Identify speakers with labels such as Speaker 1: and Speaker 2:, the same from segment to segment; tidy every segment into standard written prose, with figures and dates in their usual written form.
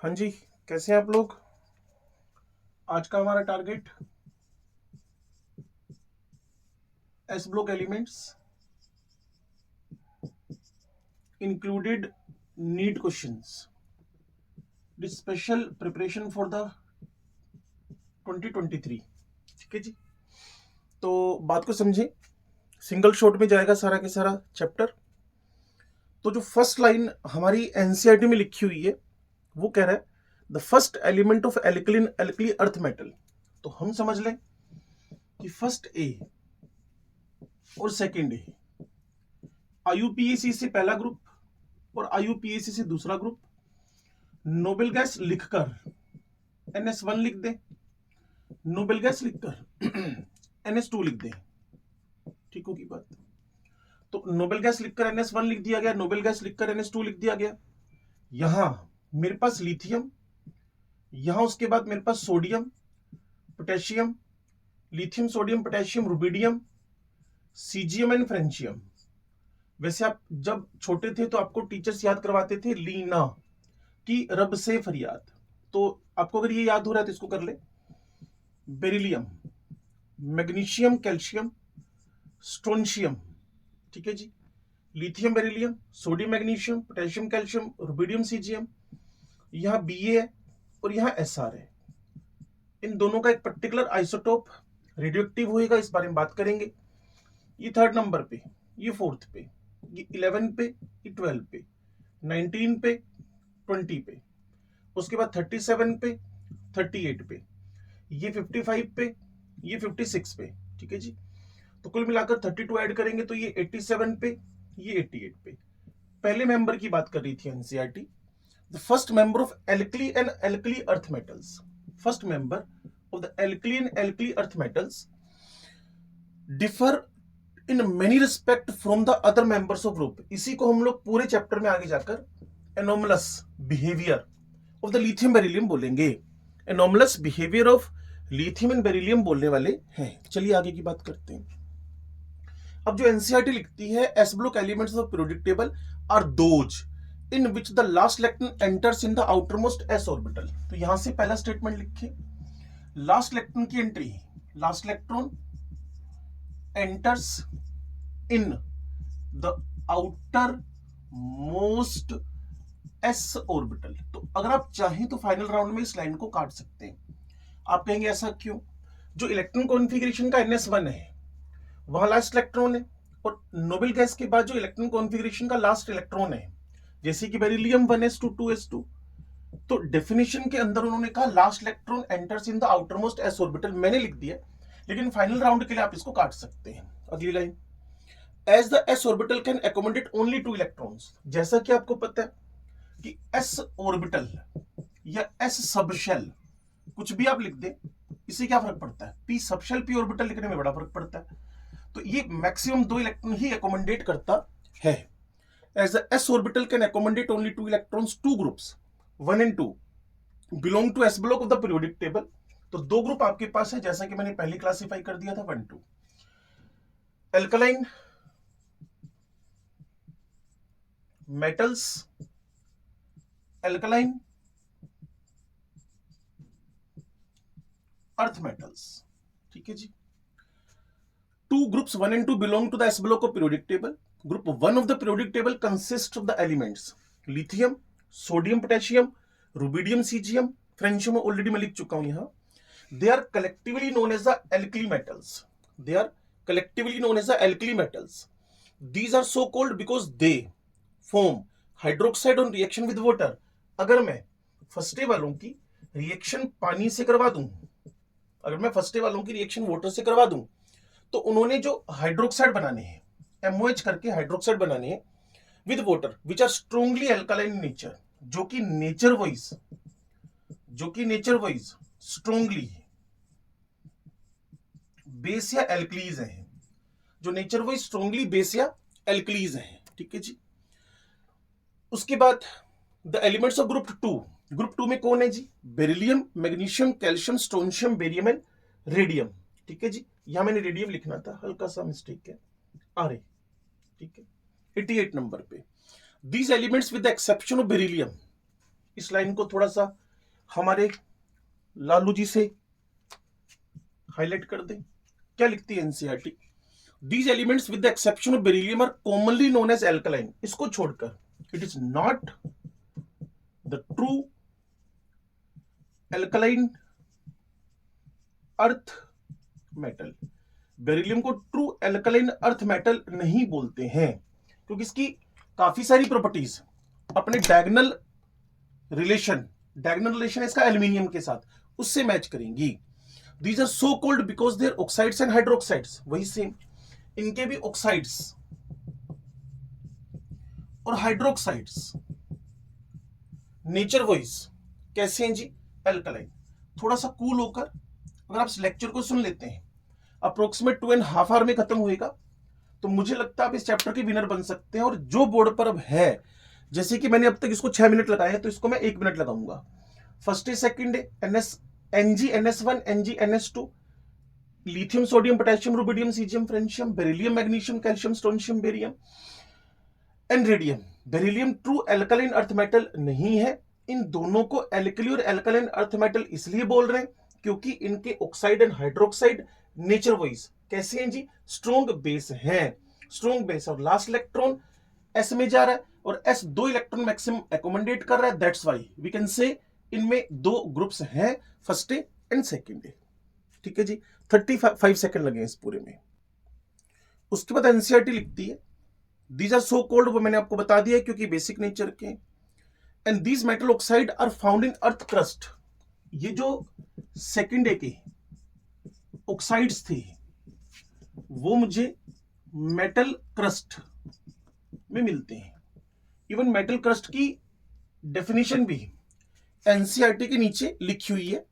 Speaker 1: हाँ जी, कैसे हैं आप लोग। आज का हमारा target s block elements included NEET questions special preparation for the 2023। ठीक है जी, तो बात को समझे। सिंगल शॉट में जाएगा सारा के सारा चैप्टर। तो जो फर्स्ट लाइन हमारी एनसीईआरटी में लिखी हुई है वो कह रहा है the first element of alkaline alkali earth metal. तो हम समझ लें कि फर्स्ट ए और सेकंड ए, आईयूपीएसी से पहला ग्रुप और आईयूपीएसी से दूसरा ग्रुप। नोबेल गैस लिखकर NS1 लिख दे, नोबेल गैस लिखकर NS2 लिख दे। ठीक होगी बात। तो नोबेल गैस लिखकर NS1 लिख दिया गया, नोबेल गैस लिखकर NS2 लिख दिया गया। यहां मेरे पास लिथियम, यहां उसके बाद मेरे पास sodium potassium, lithium sodium potassium rubidium, caesium and francium. वैसे आप जब छोटे थे तो आपको टीचर्स याद करवाते थे लीना की रब से फरियाद। तो आपको अगर ये याद हो रहा है तो इसको कर ले। Beryllium, magnesium calcium, strontium. ठीक है जी, lithium beryllium, sodium magnesium, potassium calcium, rubidium caesium. यहां Ba है और यहां Sr है। इन दोनों का एक पर्टिकुलर आइसोटोप रेडियोएक्टिव होएगा, इस बारे में बात करेंगे। ये थर्ड नंबर पे, ये फोर्थ पे, ये 11 पे, ये 12 पे, 19 पे, 20 पे, उसके बाद 37 पे, 38 पे, ये 55 पे, ये 56 पे। ठीक है जी, तो कुल मिलाकर 32 ऐड करेंगे तो ये 87 पे, ये 88 पे। पहले मेंबर की बात कर रही थी NCERT, the first member of alkali and alkali earth metals. First member of the alkali and alkali earth metals differ in many respect from the other members of group. इसी को हम लोग पूरे चैप्टर में आगे जाकर anomalous behaviour of the lithium beryllium बोलेंगे। Anomalous behaviour of lithium and beryllium बोलने वाले हैं। चलिए आगे की बात करते हैं। अब जो एनसीईआरटी लिखती है s block elements of periodic table are those in which the last electron enters in the outermost s orbital. तो यहां से पहला स्टेटमेंट लिखे, लास्ट इलेक्ट्रॉन की entry, last electron enters in the outer most s orbital. तो अगर आप चाहें तो फाइनल राउंड में इस लाइन को काट सकते हैं। आप कहेंगे ऐसा क्यों? जो इलेक्ट्रॉन कॉन्फ़िगरेशन का NS1 है वहां लास्ट इलेक्ट्रॉन है, और नोबेल गैस के बाद जो इलेक्ट्रॉन कॉन्फ़िगरेशन का लास्ट इलेक्ट्रॉन है जैसे कि बेरिलियम 1s2 2s2, तो डेफिनेशन के अंदर उन्होंने कहा last electron enters in the outermost s orbital. मैंने लिख दिया, लेकिन फाइनल राउंड के लिए आप इसको काट सकते हैं। अगली line, as the s orbital can accommodate only 2 electrons. जैसा कि आपको पता है कि एस ऑर्बिटल या एस सबशेल कुछ भी आप लिख दे, इससे क्या फर्क पड़ता है? पी सबशेल पी ऑर्बिटल लिखने में बड़ा फर्क पड़ता है। तो ये मैक्सिमम 2 इलेक्ट्रॉन ही एकोमोडेट करता है। As the s orbital can accommodate only 2 electrons, 2 groups 1 and 2 belong to s block of the periodic table. तो 2 ग्रुप आपके पास है, जैसा कि मैंने पहले क्लासिफाई कर दिया था 1 2। Alkaline metals, alkaline earth metals. ठीक है जी, 2 groups 1 and 2 belong to the S block of periodic table. Group 1 of the periodic table consists of the elements lithium, sodium, potassium, rubidium, cesium, francium already मैं लिख चुका हूं यहां। They are collectively known as the alkali metals. They are collectively known as the alkali metals. These are so called because they form hydroxide on reaction with water. अगर मैं first वालों की reaction पानी से करवा दूं, अगर मैं फर्स्ट वालों की रिएक्शन वाटर से करवा दूं, तो उन्होंने जो हाइड्रोक्साइड बनाने हैं, MOH करके हाइड्रोक्साइड बनाने हैं with water which are strongly alkaline nature, जो कि नेचर वाइज स्ट्रोंगली बेस या एल्कलीज हैं, जो नेचर वाइज स्ट्रोंगली बेस या एल्कलीज हैं। ठीक है जी, उसके बाद the elements of group two में कौन है जी? Beryllium, magnesium, calcium, strontium, barium and radium. ठीक है जी, यहां मैंने रेडियम लिखना था, हल्का सा मिस्टेक है, आर ए। ठीक है, 88 नंबर पे। These elements with the exception of beryllium, इस लाइन को थोड़ा सा हमारे लालू जी से हाईलाइट कर दें। क्या लिखती है NCERT? These elements with the exception of beryllium are commonly known as alkaline. इसको छोड़कर it is not the true alkaline earth metal. Beryllium को ट्रू एल्कलाइन अर्थ मेटल नहीं बोलते हैं क्योंकि इसकी काफी सारी प्रॉपर्टीज अपने डायगोनल रिलेशन इसका एल्यूमिनियम के साथ उससे मैच करेंगी। These are so called because their oxides and hydroxides वही सेम, इनके भी ऑक्साइड्स और हाइड्रोक्साइड्स नेचर वाइज कैसे हैं जी? एल्कलाइन। थोड़ा सा कूल होकर अगर आप इस लेक्चर को सुन लेते हैं, अप्रोक्सीमेट 2.5 आवर में खत्म होएगा, तो मुझे लगता है आप इस चैप्टर के विनर बन सकते हैं। और जो बोर्ड पर अब है, जैसे कि मैंने अब तक इसको 6 मिनट लगाए हैं, तो इसको मैं 1 मिनट लगाऊंगा। First day second day NgNS1 NgNS2 lithium sodium potassium rubidium caesium francium beryllium magnesium calcium strontium barium and radium. Beryllium true alkaline earth metal नहीं है। इन दोनों को एल्कली और एल्कलाइन अर्थ मेटल इसलिए बोल रहे हैं क्योंकि इनके oxide and hydroxide nature wise कैसे हैं जी? स्ट्रॉन्ग बेस हैं। स्ट्रॉन्ग बेस और लास्ट इलेक्ट्रॉन एस में जा रहा है और एस 2 इलेक्ट्रॉन मैक्सिमम एकोमोडेट कर रहा है। That's why we can say इनमें 2 ग्रुप्स हैं, first day and second day. ठीक है जी, 35 सेकंड लगे इस पूरे में। उसके बाद एनसीईआरटी लिखती है दीज आर सो कोल्ड, वो मैंने आपको बता दिया क्योंकि बेसिक नेचर के। And these metal oxide are found in earth crust. ये जो सेकेंड डे के ऑक्साइड्स थे वो मुझे मेटल क्रस्ट में मिलते हैं। इवन मेटल क्रस्ट की डेफिनेशन भी एनसीईआरटी के नीचे लिखी हुई है।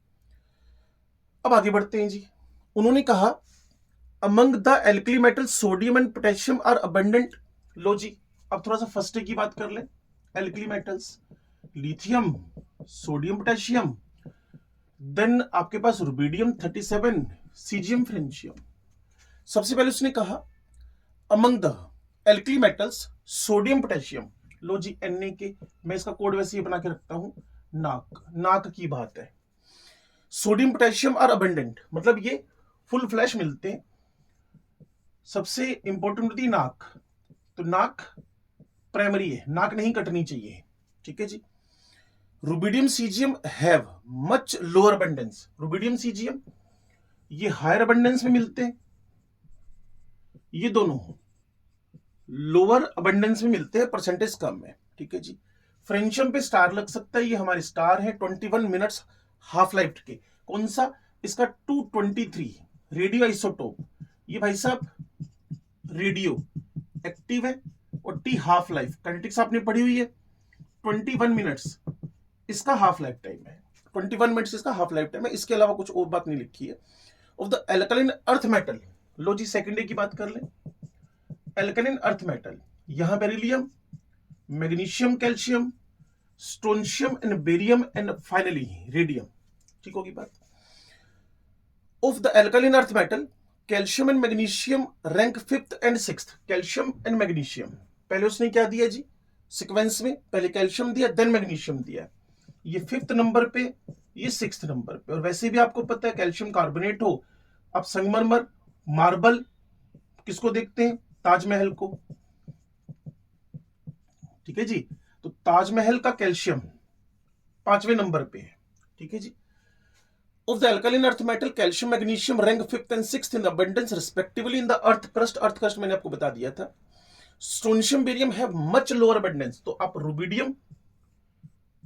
Speaker 1: अब आगे बढ़ते हैं जी। उन्होंने कहा among the alkali metal sodium and potassium are abundant. लो जी, अब थोड़ा सा फर्स्ट डे की बात कर लें। Alkali metals lithium sodium potassium, then आपके पास रुबिडियम 37 सीजियम फ्रेंशियम। सबसे पहले उसने कहा among the alkali metals sodium potassium. लो जी, Na मैं इसका कोड वैसे ही बना के रखता हूं, नाक की बात है। सोडियम पोटेशियम आर अबंडेंट मतलब ये फुल फ्लैश मिलते हैं। सबसे इंपॉर्टेंट होती है नाक, तो नाक प्राइमरी है, नाक नहीं कटनी चाहिए। ठीक है जी। Rubidium caesium have much lower abundance. Rubidium caesium ये हायर अबंडेंस में मिलते हैं, ये दोनों लोअर अबंडेंस में मिलते हैं, परसेंटेज कम है। ठीक है जी। फ्रेंशियम पे स्टार लग सकता है, ये हमारे स्टार है 21 मिनट्स हाफ लाइफ के। कौन सा? इसका 223 रेडियो आइसोटोप। ये भाई साहब रेडियो एक्टिव है और टी हाफ लाइफ, काइनेटिक्स आपने पढ़ी हुई है, 21 मिनट्स इसका हाफ लाइफ टाइम है। 21 मिनट्स इसका हाफ लाइफ टाइम है, इसके अलावा कुछ और बात नहीं लिखी है। Of the alkaline earth metal, लो जी सेकेंड डे की बात कर लें। एल्कलाइन अर्थ मेटल, यहां beryllium magnesium calcium strontium and barium and finally radium. ठीक होगी बात। Of the alkaline earth metal calcium and magnesium rank 5th and 6th। Calcium and magnesium पहले उसने क्या दिया जी सीक्वेंस में? पहले कैल्शियम दिया देन मैग्नीशियम दिया। ये 5th नंबर पे, ये 6th नंबर पे। और वैसे भी आपको पता है कैल्शियम कार्बोनेट हो, आप संगमरमर मार्बल किसको देखते हैं? ताजमहल को। ठीक है जी। तो ताजमहल का कैल्शियम 5वें नंबर पे है। ठीक है जी। Of the alkaline earth metal calcium magnesium rank 5th and 6th in abundance respectively in the earth crust. Earth crust मैंने आपको बता दिया था। Strontium barium have much lower abundance, तो आप रुबिडियम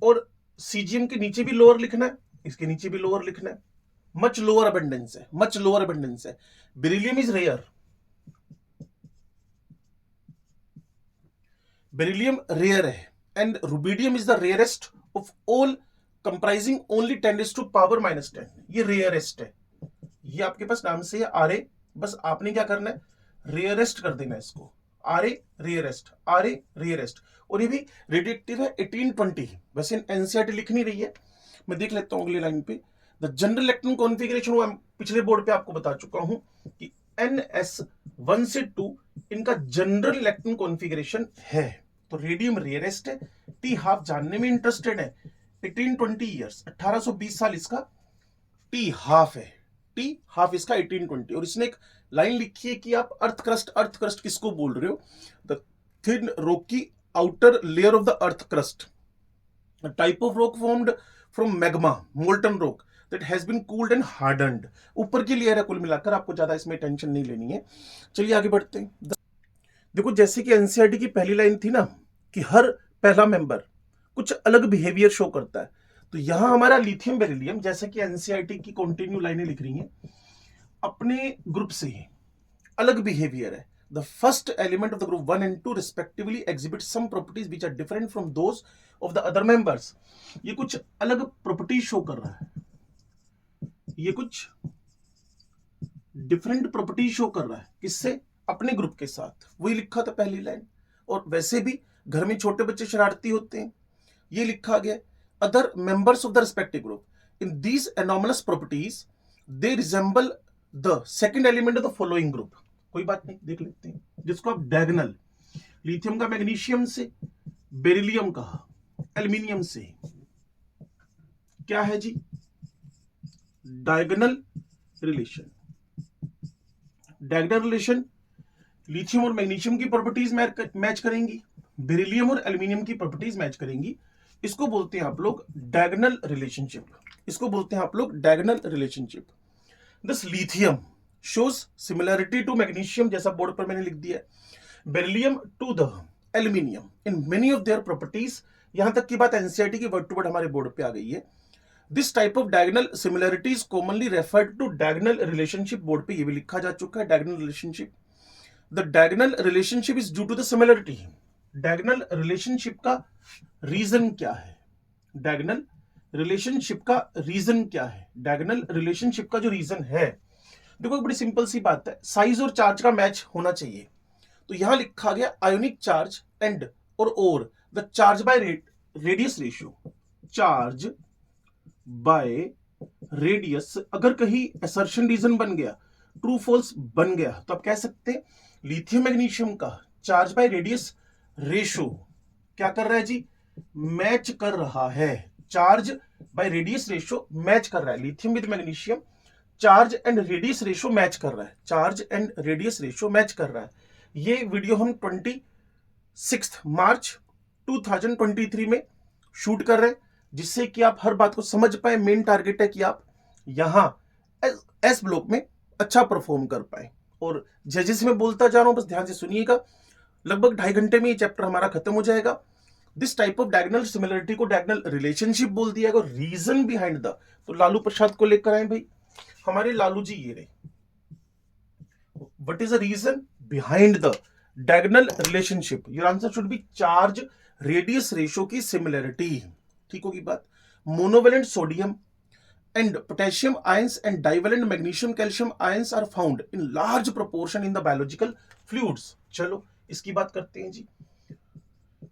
Speaker 1: और सीजियम के नीचे भी लोअर लिखना है, इसके नीचे भी लोअर लिखना है। मच लोअर अबंडेंस है, मच लोअर अबंडेंस है। Beryllium is rare, beryllium rare है and rubidium is the rarest of all comprising only 10⁻⁻10। ये रेयरेस्ट है, ये आपके पास नाम से है आरए। बस आपने क्या करना है? रेयरेस्ट कर देना है इसको, आरए रेयरेस्ट, आरए रेयरेस्ट। और ये भी रेडिएक्टिव है 1820। वैसे एनसीईआरटी लिख नहीं रही है, मैं देख लेता हूं अगली लाइन पे। द जनरल इलेक्ट्रॉन कॉन्फ़िगरेशन पिछले बोर्ड पे आपको बता चुका हूं कि NS1 से 2 इनका जनरल इलेक्ट्रॉन कॉन्फ़िगरेशन है। तो रेडियम रेयरेस्ट है, टी हाफ जानने में इंटरेस्टेड है, 1820 ईयर्स, 1820 साल इसका टी हाफ है, टी हाफ इसका 1820। और इसने एक लाइन लिखी है कि आप अर्थ क्रस्ट किसको बोल रहे हो? The thin rocky outer layer of the earth crust, type of rock formed from magma molten rock that has been cooled and hardened. ऊपर की लेयर है कुल मिलाकर, आपको ज्यादा इसमें टेंशन नहीं लेनी है। चलिए आगे बढ़ते हैं। देखो जैसे कि एनसीईआरटी की पहली लाइन थी ना कि हर पहला मेंबर कुछ अलग बिहेवियर शो करता है, तो यहां हमारा लिथियम बेरिलियम, जैसे कि एनसीईआरटी की कंटिन्यू लाइनें लिख रही हैं, अपने ग्रुप से ही अलग बिहेवियर है। The first element of the group 1 and 2 respectively exhibit some properties which are different from those of the other members। ये कुछ अलग प्रॉपर्टी शो कर रहा है, ये कुछ डिफरेंट प्रॉपर्टी शो कर रहा है, किससे? अपने ग्रुप के साथ। वही लिखा था पहली लाइन। और वैसे भी घर में छोटे बच्चे शरारती होते हैं, ये लिखा गया other members of the respective group in these anomalous properties they resemble the second element of the following group. कोई बात नहीं, देख लेते हैं, जिसको आप डायगोनल, लिथियम का मैग्नीशियम से, बेरिलियम का एल्यूमिनियम से, क्या है जी? Diagonal relation. Diagonal relation lithium और मैग्नीशियम की प्रॉपर्टीज मैच करेंगी, बेरिलियम और एल्यूमिनियम की प्रॉपर्टीज मैच करेंगी। इसको बोलते हैं आप लोग डायगोनल रिलेशनशिप, इसको बोलते हैं आप लोग diagonal relationship. This lithium shows similarity to magnesium, जैसा बोर्ड पर मैंने लिख दिया है, beryllium to the aluminium in many of their properties. यहां तक की बात एनसीईआरटी की वर्ड टू वर्ड हमारे बोर्ड पे आ गई है। This type of diagonal similarities commonly referred to diagonal relationship, board पे ये भी लिखा जा चुका है diagonal relationship. The diagonal relationship is due to the similarity. Diagonal relationship का रीजन क्या है? डायगोनल रिलेशनशिप का रीजन क्या है? डायगोनल रिलेशनशिप का जो रीजन है, देखो बड़ी सिंपल सी बात है, साइज और चार्ज का मैच होना चाहिए। तो यहां लिखा गया आयोनिक चार्ज एंड और the charge by radius ratio, charge by radius. अगर कहीं असर्शन रीजन बन गया, ट्रू फॉल्स बन गया, तो आप कह सकते हैं लिथियम मैग्नीशियम का चार्ज बाय रेडियस रेशियो क्या कर रहा है जी? मैच कर रहा है। Charge by radius ratio match कर रहा है, lithium with magnesium charge and radius ratio match कर रहा है, charge and radius ratio match कर रहा है। ये वीडियो हम 26 मार्च 2023 में शूट कर रहे हैं, जिससे कि आप हर बात को समझ पाए। मेन टारगेट है कि आप यहां एस ब्लॉक में अच्छा परफॉर्म कर पाए। और जैसे मैं बोलता जा रहा हूं, बस ध्यान से सुनिएगा, लगभग 2.5 घंटे में ये चैप्टर हमारा खत्म हो जाएगा। This type of diagonal similarity को डायगोनल रिलेशनशिप बोल दिया गया। रीजन बिहाइंड द, तो लालू प्रसाद को लेकर आए भाई, हमारे लालू जी ये रहे। What is the reason behind the diagonal relationship? Your answer should be charge radius ratio की सिमिलरिटी। ठीक होगी बात। Monovalent sodium and potassium ions and divalent magnesium calcium ions are found in large proportion in the biological fluids. चलो इसकी बात करते हैं जी।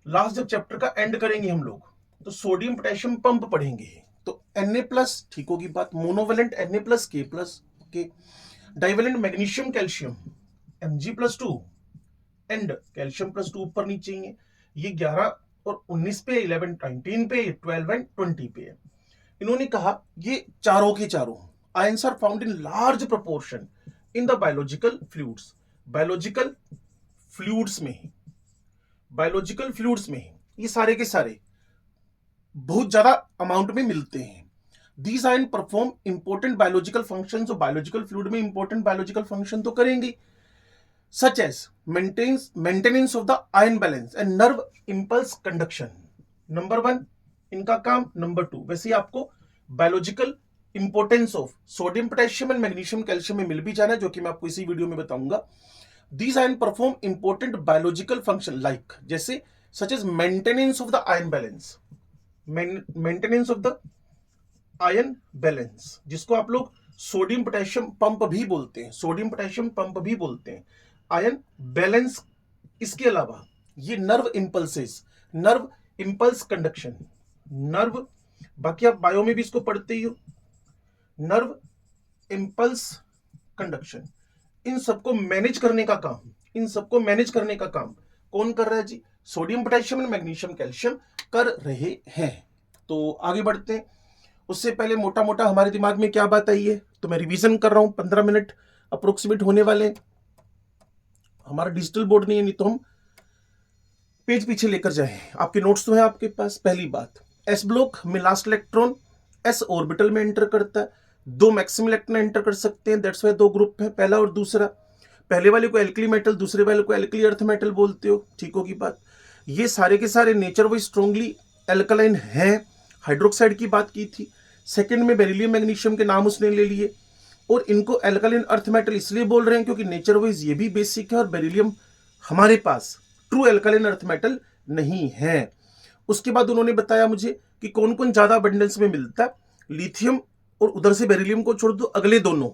Speaker 1: लास्ट जब चैप्टर का एंड करेंगे हम लोग, तो सोडियम पोटेशियम पंप पढ़ेंगे। तो Na+, ठीक होगी बात, monovalent Na+K+, okay. Divalent magnesium calcium Mg+2 and calcium +2 ऊपर नीचे ही है। ये 11 और 19 पे, 11 19 पे, 12 एंड 20 पे है। इन्होंने कहा ये चारों के चारों ions are found in large proportion in the biological fluids. Biological fluids में ही, बायोलॉजिकल फ्लूइड्स में ही ये सारे के सारे बहुत ज्यादा अमाउंट में मिलते हैं। These ion perform important biological function. जो बायोलॉजिकल फ्लूइड में इंपॉर्टेंट बायोलॉजिकल फंक्शन तो करेंगे, such as maintenance of the ion balance and nerve impulse conduction. Number 1 इनका काम। नंबर 2 वैसे ही आपको biological importance of sodium potassium and magnesium calcium में मिल भी जाना है, जो कि मैं आपको इसी वीडियो में बताऊंगा। These ion perform important biological function like, जैसे such as maintenance of the ion balance, maintenance of the ion balance, जिसको आप लोग सोडियम पोटेशियम पंप भी बोलते हैं, सोडियम पोटेशियम पंप भी बोलते हैं, आयन बैलेंस। इसके अलावा ये nerve impulses, nerve impulse conduction, nerve, बाकी आप बायो में भी इसको पढ़ते ही हो, नर्व इंपल्स कंडक्शन। इन सबको मैनेज करने का काम, इन सबको मैनेज करने का काम कौन कर रहा है जी? Sodium potassium and magnesium calcium कर रहे हैं। तो आगे बढ़ते हैं। उससे पहले मोटा मोटा हमारे दिमाग में क्या बात आई है, तो मैं रिवीजन कर रहा हूं। 15 मिनट अप्रोक्सीमेट होने वाले हैं। हमारा डिजिटल बोर्ड नहीं है, नहीं तो हम पेज पीछे लेकर जाए। आपके नोट्स तो है आपके पास। पहली बात, एस ब्लॉक में लास्ट इलेक्ट्रॉन एस ऑर्बिटल में एंटर करता है। 2 मैक्सिमम इलेक्ट्रॉन एंटर कर सकते हैं, दैट्स वाई 2 ग्रुप है, पहला और दूसरा। पहले वाले को एल्कली मेटल, दूसरे वाले को एल्कली अर्थ मेटल बोलते हो, ठीक होगी बात। ये सारे के सारे नेचर वाइज स्ट्रॉन्गली एल्कलाइन हैं। हाइड्रोक्साइड की बात की थी। सेकंड में बेरिलियम मैग्नीशियम के नाम उसने ले लिए, और इनको एल्कलाइन अर्थ मेटल इसलिए बोल रहे हैं क्योंकि नेचर वाइज ये भी बेसिक है, और बेरिलियम हमारे पास ट्रू एल्कलाइन अर्थ मेटल नहीं है। उसके बाद उन्होंने बताया मुझे कि कौन कौन ज्यादा अबंडेंस में मिलता है। लिथियम और उधर से बेरिलियम को छोड़ दो, अगले दोनों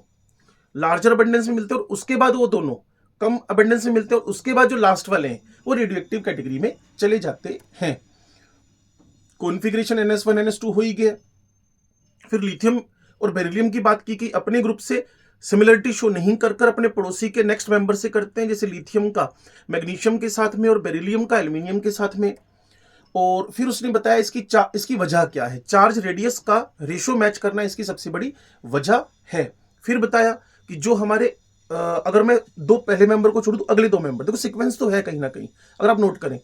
Speaker 1: लार्जर अबंडेंस में मिलते हैं, और उसके बाद वो दोनों कम अबंडेंस में मिलते हैं, और उसके बाद जो लास्ट वाले हैं वो रेडियो एक्टिव कैटेगरी में चले जाते हैं। कॉन्फ़िगरेशन NS1 NS2 हो ही गया। फिर लिथियम और बेरिलियम की बात की कि अपने ग्रुप से सिमिलरिटी शो नहीं कर कर अपने पड़ोसी के नेक्स्ट मेंबर से करते हैं, जैसे लिथियम का मैग्नीशियम के साथ में और बेरिलियम का एल्यूमिनियम के साथ में। और फिर उसने बताया इसकी वजह क्या है। चार्ज रेडियस का रेशो मैच करना इसकी सबसे बड़ी वजह है। फिर बताया कि जो हमारे अगर मैं 2 पहले मेंबर को छोड़ दूं, अगले 2 मेंबर, देखो सीक्वेंस तो है कहीं ना कहीं, अगर आप नोट करें,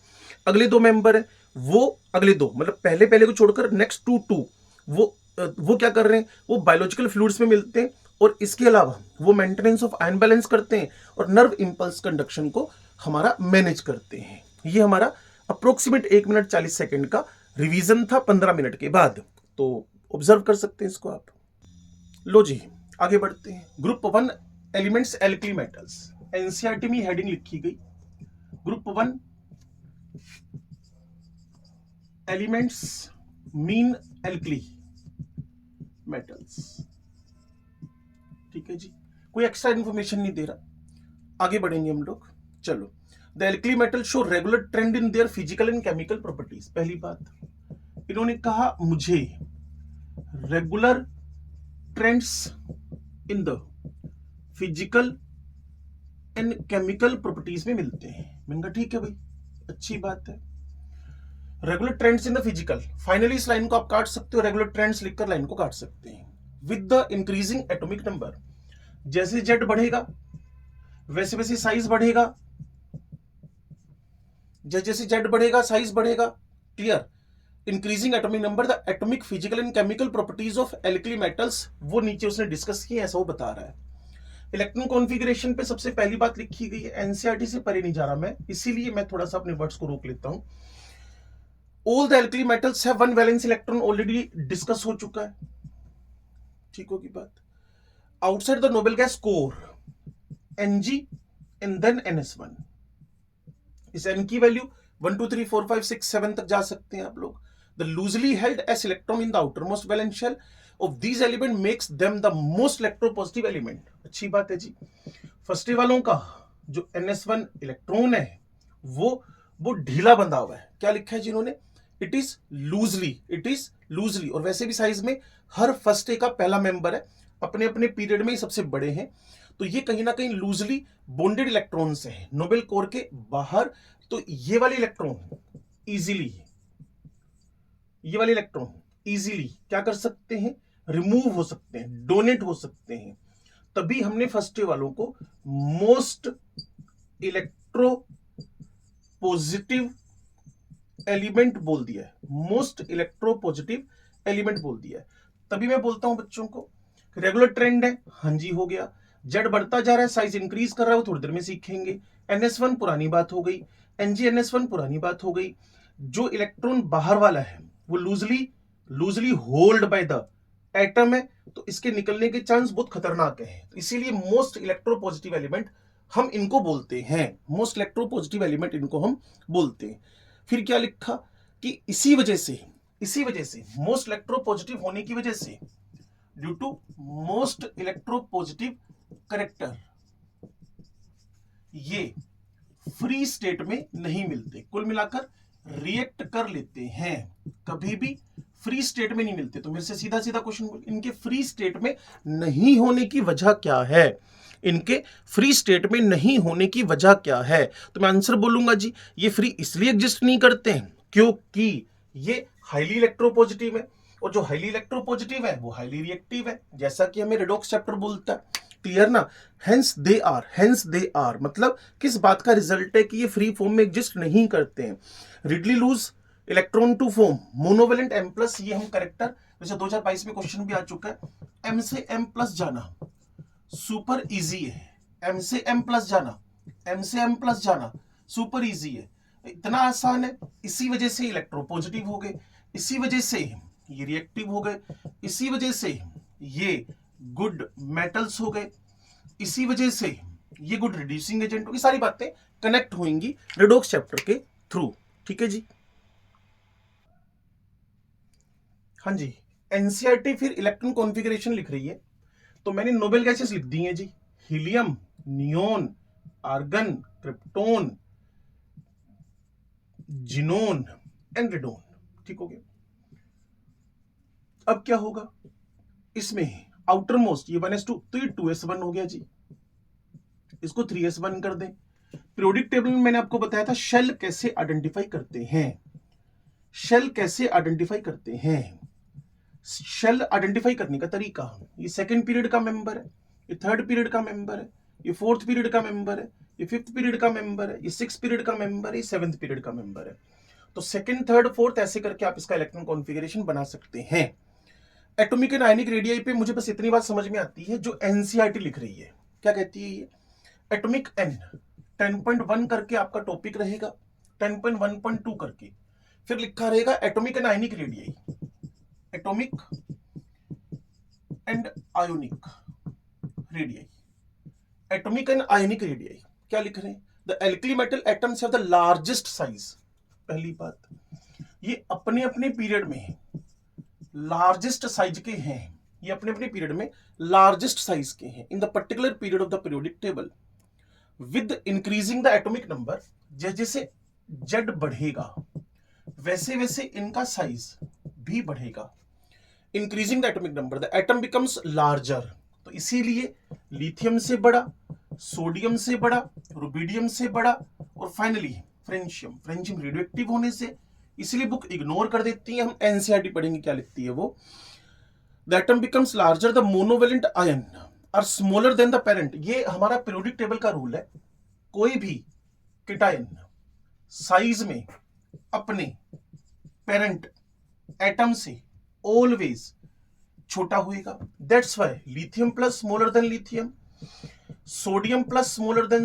Speaker 1: अगले 2 मेंबर है, वो अगले 2 मतलब पहले को छोड़कर नेक्स्ट 2 वो क्या कर रहे हैं, वो बायोलॉजिकल फ्लूइड्स में मिलते हैं, और इसके अलावा वो मेंटेनेंस ऑफ आयन बैलेंस करते हैं और नर्व इंपल्स कंडक्शन को हमारा मैनेज करते हैं। ये हमारा अप्रोक्सीमेट 1 मिनट 40 सेकेंड का रिवीजन था 15 मिनट के बाद। तो ऑब्जर्व कर सकते हैं इसको आप। लो जी, आगे बढ़ते हैं। Group 1 elements alkali metals, NCERT में हेडिंग लिखी गई, group 1 elements mean alkali metals. ठीक है जी, कोई एक्स्ट्रा इंफॉर्मेशन नहीं दे रहा, आगे बढ़ेंगे हम लोग। चलो, the alkali metal show regular trend in their physical and chemical properties. पहली बात, इन्होंने कहा मुझे regular trends in the physical and chemical properties में मिलते हैं। मैंने कहा ठीक है भाई, अच्छी बात है। Regular trends in the physical, finally इस लाइन को आप काट सकते हो, रेगुलर ट्रेंड्स लिखकर लाइन को काट सकते हैं। With the increasing atomic number, जैसे जेड बढ़ेगा वैसे वैसे साइज बढ़ेगा, जैसे जेड बढ़ेगा साइज बढ़ेगा। Clear? Increasing atomic number, the atomic physical and chemical properties of alkali metals, वो नीचे उसने डिस्कस किया, ऐसा वो बता रहा है। इलेक्ट्रॉन कॉन्फ़िगरेशन पे सबसे पहली बात लिखी गई है, एनसीईआरटी से परे नहीं जा रहा मैं, इसीलिए मैं थोड़ा सा अपने वर्ड्स को रोक लेता हूं। All the alkali metals have 1 valence electron, already discuss हो चुका है, ठीक होगी बात। Outside the noble gas core Ng and then NS1, इस N की वैल्यू 1 2 3 4 5 6 7 तक जा सकते हैं आप लोग। The loosely held s electron in the outer most valence shell of these element makes them the most electropositive element. अच्छी बात है जी। फर्स्ट वालों का जो NS1 इलेक्ट्रॉन है वो ढीला बंधा हुआ है। क्या लिखा है जिन्होंने? इट इज लूजली, और वैसे भी साइज में हर फर्स्ट का पहला मेंबर है, अपने अपने पीरियड में ही सबसे बड़े हैं, तो ये कहीं ना कहीं लूजली बॉन्डेड इलेक्ट्रॉन्स हैं नोबेल कोर के बाहर। तो ये वाले इलेक्ट्रॉन इजीली क्या कर सकते हैं? रिमूव हो सकते हैं, डोनेट हो सकते हैं। तभी हमने फर्स्ट वालों को मोस्ट इलेक्ट्रो पॉजिटिव एलिमेंट बोल दिया है, मोस्ट इलेक्ट्रो पॉजिटिव एलिमेंट बोल दिया है। तभी मैं बोलता हूं बच्चों को रेगुलर ट्रेंड है, हाँ जी हो गया। जेड बढ़ता जा रहा है, साइज इंक्रीज कर रहा है, वो थोड़ी देर में सीखेंगे। NS1 पुरानी बात हो गई, NgNS1 पुरानी बात हो गई। जो इलेक्ट्रॉन बाहर वाला है वो loosely hold by the atom है, तो इसके निकलने के चांस बहुत खतरनाक है, तो इसीलिए मोस्ट इलेक्ट्रो पॉजिटिव एलिमेंट हम इनको बोलते हैं, मोस्ट इलेक्ट्रो पॉजिटिव एलिमेंट इनको हम बोलते हैं। फिर क्या लिखा कि इसी वजह से मोस्ट इलेक्ट्रो पॉजिटिव होने की वजह से, due to most electro positive character, ये फ्री स्टेट में नहीं मिलते, कुल मिलाकर रिएक्ट कर लेते हैं, कभी भी फ्री स्टेट में नहीं मिलते। तो मेरे से सीधा क्वेश्चन बोल, इनके फ्री स्टेट में नहीं होने की वजह क्या है? इनके फ्री स्टेट में नहीं होने की वजह क्या है? तो मैं आंसर बोलूंगा जी, ये फ्री इसलिए एग्जिस्ट नहीं करते हैं क्योंकि ये हाईली इलेक्ट्रोपॉजिटिव है, और जो हाईली इलेक्ट्रोपॉजिटिव है वो हाईली रिएक्टिव है, जैसा कि हमें रेडॉक्स चैप्टर बोलता है। क्लियर ना? हेंस दे आर मतलब किस बात का रिजल्ट है कि ये फ्री फॉर्म में एग्जिस्ट नहीं करते हैं। Readily loose electron to form monovalent M plus, ये हम करेक्टर, जैसे 2022 में क्वेश्चन भी आ चुका है, एम से एम प्लस जाना सुपर इजी है, एम से एम प्लस जाना, एम से एम प्लस जाना सुपर इजी है, इतना आसान है। इसी वजह से इलेक्ट्रोपॉजिटिव हो गए, इसी वजह से ये रिएक्टिव हो गए, इसी वजह से ये गुड मेटल्स हो गए, इसी वजह से ये गुड रिड्यूसिंग एजेंट होगी। सारी बातें कनेक्ट होंगी रेडॉक्स चैप्टर के थ्रू। ठीक है जी। हाँ जी, एनसीईआरटी फिर इलेक्ट्रॉन कॉन्फ़िगरेशन लिख रही है, तो मैंने नोबेल गैसेस लिख दी हैं जी, helium, neon, argon, krypton, xenon and radon. ठीक हो गया। अब क्या होगा इसमें, आउटर मोस्ट ये 1s2, तो ये 2s1 हो गया जी, इसको 3s1 कर दें। पीरियोडिक टेबल में मैंने आपको बताया था शेल कैसे आइडेंटिफाई करते हैं, शेल कैसे आइडेंटिफाई करते हैं। शेल आइडेंटिफाई करने का तरीका, ये सेकंड पीरियड का मेंबर है, ये थर्ड पीरियड का मेंबर है, ये फोर्थ पीरियड का मेंबर है, ये फिफ्थ पीरियड का मेंबर है, ये सिक्स पीरियड का मेंबर है, ये सेवंथ पीरियड का मेंबर है। तो सेकंड, थर्ड, फोर्थ ऐसे करके आप इसका इलेक्ट्रॉन कॉन्फ़िगरेशन बना सकते हैं। एटॉमिक एंड आयनिक रेडियाई पे मुझे बस इतनी बात समझ में आती है, जो एनसीईआरटी लिख रही है क्या कहती है ये, एटॉमिक एन 10.1 करके आपका टॉपिक रहेगा, 10.1.2 करके फिर लिखा रहेगा atomic and ionic radii, atomic and ionic radii, atomic and ionic radii क्या लिख रहे हैं, the alkali metal atoms have the largest size. पहली बात, ये अपने अपने पीरियड में लार्जेस्ट साइज के हैं, ये अपने अपने पीरियड में लार्जेस्ट साइज के हैं in the particular period of the periodic table. With increasing the atomic number, जैसे जैसे जेड बढ़ेगा वैसे वैसे इनका साइज भी बढ़ेगा। Increasing the atomic number the atom becomes larger, तो इसीलिए लिथियम से बड़ा, सोडियम से बड़ा, रुबिडियम से बड़ा, और फाइनली फ्रेंशियम, फ्रेंशियम रेडियोएक्टिव होने से, इसलिए बुक इग्नोर कर देती है। हम एनसीईआरटी पढ़ेंगे क्या लिखती है वो, the atom becomes larger the monovalent ion are smaller than the parent. ये हमारा पीरियोडिक टेबल का रूल है, कोई भी केटायन साइज में अपने पेरेंट एटम से ऑलवेज छोटा होएगा। That's why lithium plus smaller than lithium, sodium plus smaller than